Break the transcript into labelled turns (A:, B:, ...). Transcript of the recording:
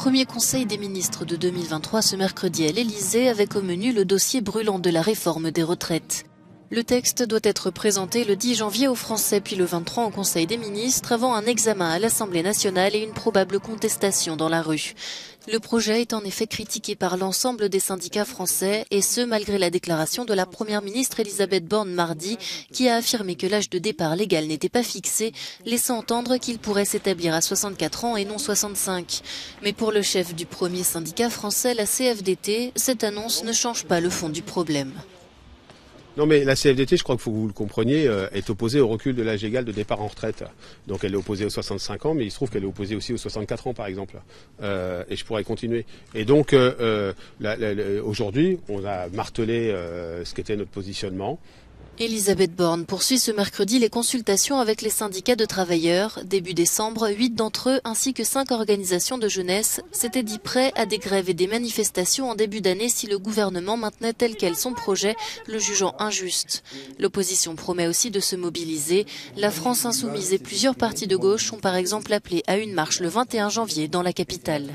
A: Premier conseil des ministres de 2023 ce mercredi à l'Elysée avec au menu le dossier brûlant de la réforme des retraites. Le texte doit être présenté le 10 janvier aux Français puis le 23 au Conseil des ministres avant un examen à l'Assemblée nationale et une probable contestation dans la rue. Le projet est en effet critiqué par l'ensemble des syndicats français et ce malgré la déclaration de la Première ministre Elisabeth Borne mardi qui a affirmé que l'âge de départ légal n'était pas fixé, laissant entendre qu'il pourrait s'établir à 64 ans et non 65. Mais pour le chef du premier syndicat français, la CFDT, cette annonce ne change pas le fond du problème.
B: Non mais la CFDT, je crois qu'il faut que vous le compreniez, est opposée au recul de l'âge légal de départ en retraite. Donc elle est opposée aux 65 ans, mais il se trouve qu'elle est opposée aussi aux 64 ans par exemple. Et je pourrais continuer. Et donc aujourd'hui, on a martelé ce qu'était notre positionnement.
A: Elisabeth Borne poursuit ce mercredi les consultations avec les syndicats de travailleurs. Début décembre, 8 d'entre eux ainsi que 5 organisations de jeunesse s'étaient dit prêts à des grèves et des manifestations en début d'année si le gouvernement maintenait tel quel son projet, le jugeant injuste. L'opposition promet aussi de se mobiliser. La France insoumise et plusieurs partis de gauche ont par exemple appelé à une marche le 21 janvier dans la capitale.